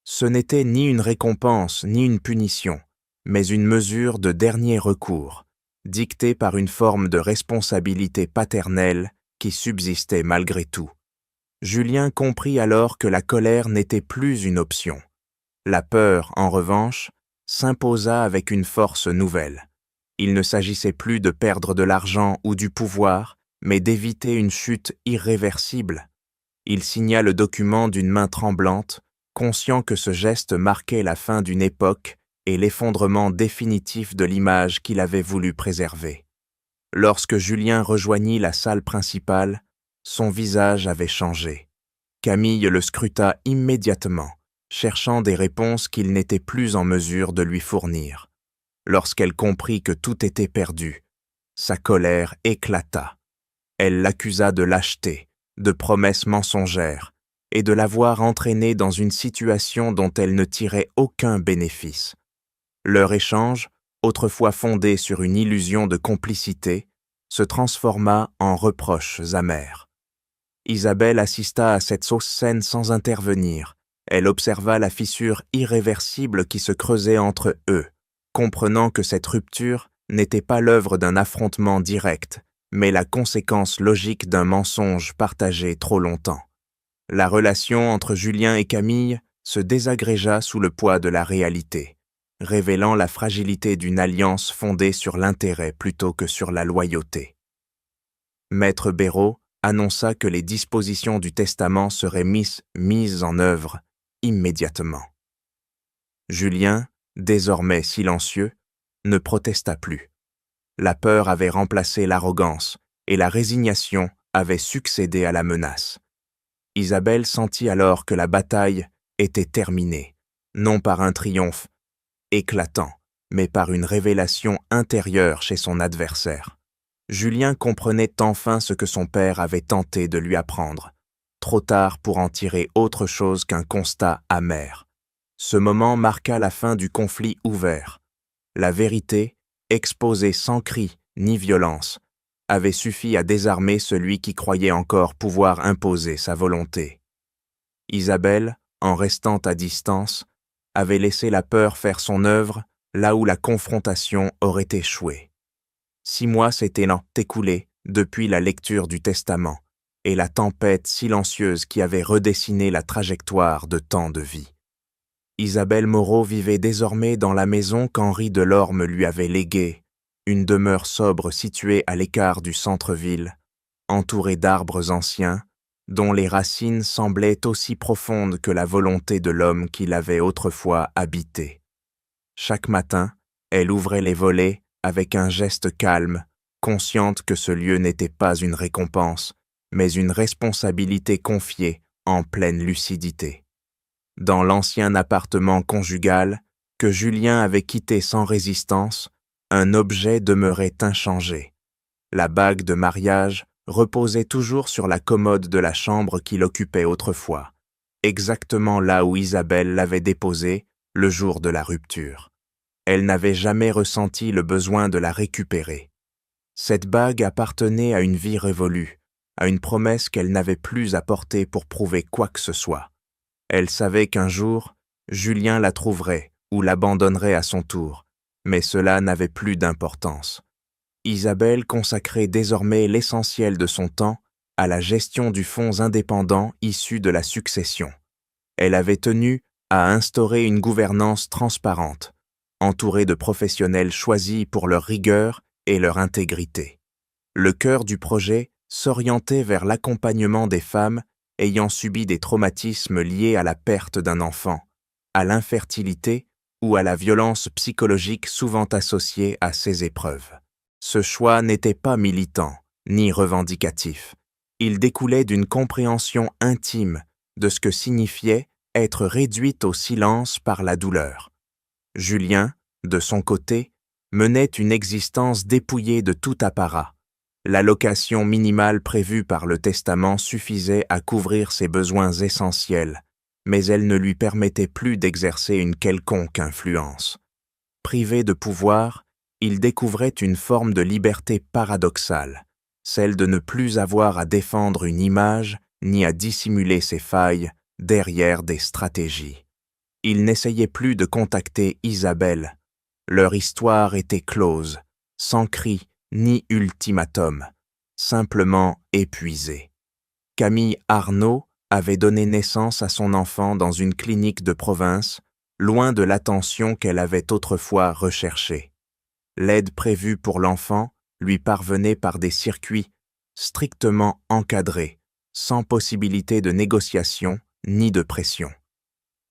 Ce n'était ni une récompense ni une punition, mais une mesure de dernier recours, dictée par une forme de responsabilité paternelle qui subsistait malgré tout. Julien comprit alors que la colère n'était plus une option. La peur, en revanche, s'imposa avec une force nouvelle. Il ne s'agissait plus de perdre de l'argent ou du pouvoir, mais d'éviter une chute irréversible. Il signa le document d'une main tremblante, conscient que ce geste marquait la fin d'une époque et l'effondrement définitif de l'image qu'il avait voulu préserver. Lorsque Julien rejoignit la salle principale, son visage avait changé. Camille le scruta immédiatement, cherchant des réponses qu'il n'était plus en mesure de lui fournir. Lorsqu'elle comprit que tout était perdu, sa colère éclata. Elle l'accusa de lâcheté, de promesses mensongères, et de l'avoir entraînée dans une situation dont elle ne tirait aucun bénéfice. Leur échange, autrefois fondé sur une illusion de complicité, se transforma en reproches amers. Isabelle assista à cette sauce scène sans intervenir. Elle observa la fissure irréversible qui se creusait entre eux, comprenant que cette rupture n'était pas l'œuvre d'un affrontement direct, mais la conséquence logique d'un mensonge partagé trop longtemps. La relation entre Julien et Camille se désagrégea sous le poids de la réalité, révélant la fragilité d'une alliance fondée sur l'intérêt plutôt que sur la loyauté. Maître Béraud annonça que les dispositions du testament seraient mises en œuvre immédiatement. Julien, désormais silencieux, ne protesta plus. La peur avait remplacé l'arrogance et la résignation avait succédé à la menace. Isabelle sentit alors que la bataille était terminée, non par un triomphe éclatant, mais par une révélation intérieure chez son adversaire. Julien comprenait enfin ce que son père avait tenté de lui apprendre, trop tard pour en tirer autre chose qu'un constat amer. Ce moment marqua la fin du conflit ouvert. La vérité, exposée sans cri ni violence, avait suffi à désarmer celui qui croyait encore pouvoir imposer sa volonté. Isabelle, en restant à distance, avait laissé la peur faire son œuvre là où la confrontation aurait échoué. 6 mois s'étaient écoulés depuis la lecture du testament et la tempête silencieuse qui avait redessiné la trajectoire de tant de vies. Isabelle Moreau vivait désormais dans la maison qu'Henri Delorme lui avait léguée, une demeure sobre située à l'écart du centre-ville, entourée d'arbres anciens, dont les racines semblaient aussi profondes que la volonté de l'homme qui l'avait autrefois habité. Chaque matin, elle ouvrait les volets avec un geste calme, consciente que ce lieu n'était pas une récompense, mais une responsabilité confiée en pleine lucidité. Dans l'ancien appartement conjugal, que Julien avait quitté sans résistance, un objet demeurait inchangé. La bague de mariage reposait toujours sur la commode de la chambre qu'il occupait autrefois, exactement là où Isabelle l'avait déposée le jour de la rupture. Elle n'avait jamais ressenti le besoin de la récupérer. Cette bague appartenait à une vie révolue, à une promesse qu'elle n'avait plus à porter pour prouver quoi que ce soit. Elle savait qu'un jour, Julien la trouverait ou l'abandonnerait à son tour, mais cela n'avait plus d'importance. Isabelle consacrait désormais l'essentiel de son temps à la gestion du fonds indépendant issu de la succession. Elle avait tenu à instaurer une gouvernance transparente, entourée de professionnels choisis pour leur rigueur et leur intégrité. Le cœur du projet s'orientait vers l'accompagnement des femmes ayant subi des traumatismes liés à la perte d'un enfant, à l'infertilité ou à la violence psychologique souvent associée à ces épreuves. Ce choix n'était pas militant, ni revendicatif. Il découlait d'une compréhension intime de ce que signifiait être réduite au silence par la douleur. Julien, de son côté, menait une existence dépouillée de tout apparat. L'allocation minimale prévue par le testament suffisait à couvrir ses besoins essentiels, mais elle ne lui permettait plus d'exercer une quelconque influence. Privé de pouvoir, il découvrait une forme de liberté paradoxale, celle de ne plus avoir à défendre une image ni à dissimuler ses failles derrière des stratégies. Il n'essayait plus de contacter Isabelle. Leur histoire était close, sans cri ni ultimatum, simplement épuisée. Camille Arnaud avait donné naissance à son enfant dans une clinique de province, loin de l'attention qu'elle avait autrefois recherchée. L'aide prévue pour l'enfant lui parvenait par des circuits strictement encadrés, sans possibilité de négociation ni de pression.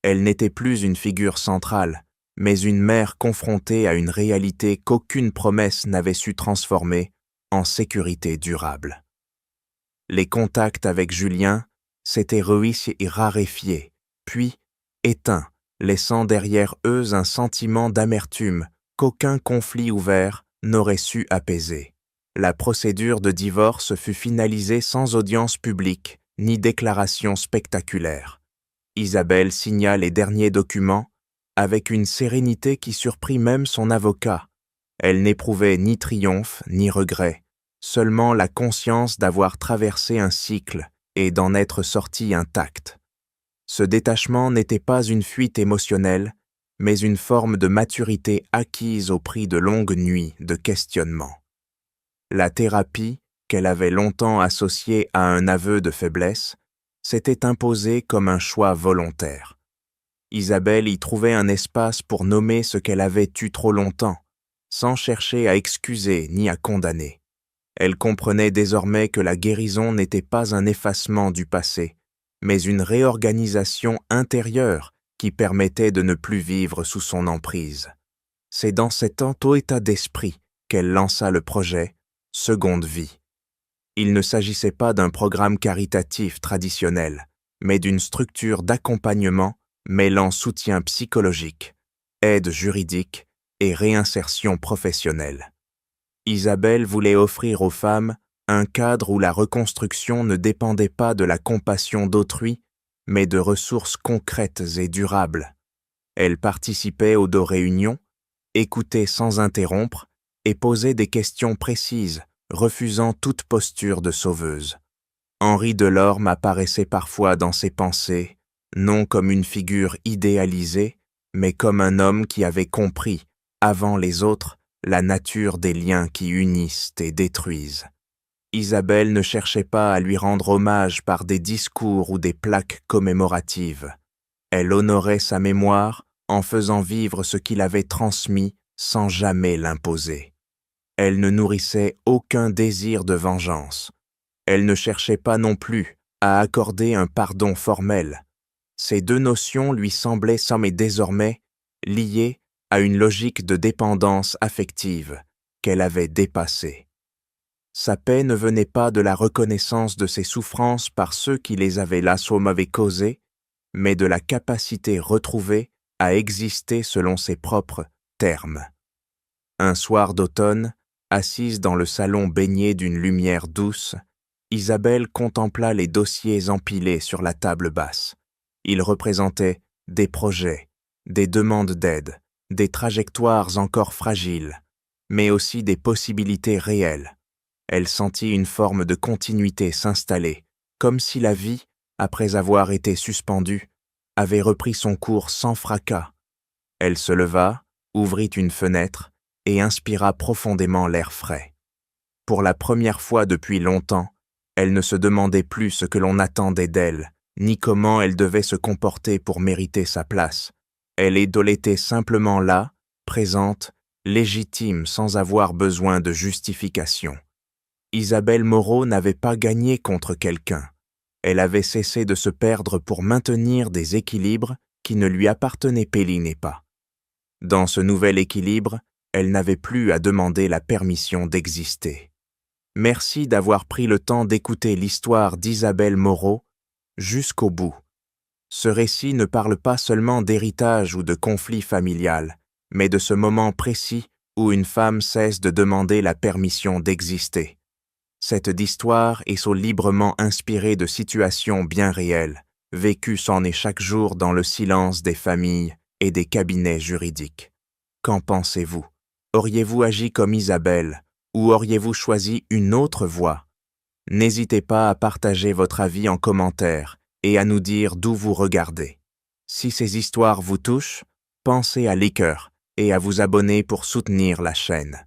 Elle n'était plus une figure centrale, mais une mère confrontée à une réalité qu'aucune promesse n'avait su transformer en sécurité durable. Les contacts avec Julien s'étaient ruis et raréfiés, puis éteints, laissant derrière eux un sentiment d'amertume qu'aucun conflit ouvert n'aurait su apaiser. La procédure de divorce fut finalisée sans audience publique ni déclaration spectaculaire. Isabelle signa les derniers documents avec une sérénité qui surprit même son avocat. Elle n'éprouvait ni triomphe ni regret, seulement la conscience d'avoir traversé un cycle et d'en être sortie intacte. Ce détachement n'était pas une fuite émotionnelle, mais une forme de maturité acquise au prix de longues nuits de questionnement. La thérapie, qu'elle avait longtemps associée à un aveu de faiblesse, s'était imposée comme un choix volontaire. Isabelle y trouvait un espace pour nommer ce qu'elle avait eu trop longtemps, sans chercher à excuser ni à condamner. Elle comprenait désormais que la guérison n'était pas un effacement du passé, mais une réorganisation intérieure qui permettait de ne plus vivre sous son emprise. C'est dans cet état d'esprit qu'elle lança le projet « Seconde vie ». Il ne s'agissait pas d'un programme caritatif traditionnel, mais d'une structure d'accompagnement mêlant soutien psychologique, aide juridique et réinsertion professionnelle. Isabelle voulait offrir aux femmes un cadre où la reconstruction ne dépendait pas de la compassion d'autrui, mais de ressources concrètes et durables. Elle participait aux 2 réunions, écoutait sans interrompre et posait des questions précises refusant toute posture de sauveuse. Henri Delorme apparaissait parfois dans ses pensées, non comme une figure idéalisée, mais comme un homme qui avait compris, avant les autres, la nature des liens qui unissent et détruisent. Isabelle ne cherchait pas à lui rendre hommage par des discours ou des plaques commémoratives. Elle honorait sa mémoire en faisant vivre ce qu'il avait transmis sans jamais l'imposer. Elle ne nourrissait aucun désir de vengeance. Elle ne cherchait pas non plus à accorder un pardon formel. Ces deux notions lui semblaient désormais liées à une logique de dépendance affective qu'elle avait dépassée. Sa paix ne venait pas de la reconnaissance de ses souffrances par ceux qui les avaient avaient causées, mais de la capacité retrouvée à exister selon ses propres termes. Un soir d'automne, assise dans le salon baigné d'une lumière douce, Isabelle contempla les dossiers empilés sur la table basse. Ils représentaient des projets, des demandes d'aide, des trajectoires encore fragiles, mais aussi des possibilités réelles. Elle sentit une forme de continuité s'installer, comme si la vie, après avoir été suspendue, avait repris son cours sans fracas. Elle se leva, ouvrit une fenêtre et inspira profondément l'air frais. Pour la première fois depuis longtemps, elle ne se demandait plus ce que l'on attendait d'elle, ni comment elle devait se comporter pour mériter sa place. Elle était simplement là, présente, légitime sans avoir besoin de justification. Isabelle Moreau n'avait pas gagné contre quelqu'un. Elle avait cessé de se perdre pour maintenir des équilibres qui ne lui appartenaient pas. Dans ce nouvel équilibre, elle n'avait plus à demander la permission d'exister. Merci d'avoir pris le temps d'écouter l'histoire d'Isabelle Moreau jusqu'au bout. Ce récit ne parle pas seulement d'héritage ou de conflit familial, mais de ce moment précis où une femme cesse de demander la permission d'exister. Cette histoire est librement inspirée de situations bien réelles, vécues chaque jour dans le silence des familles et des cabinets juridiques. Qu'en pensez-vous? Auriez-vous agi comme Isabelle ou auriez-vous choisi une autre voie? N'hésitez pas à partager votre avis en commentaire et à nous dire d'où vous regardez. Si ces histoires vous touchent, pensez à liker et à vous abonner pour soutenir la chaîne.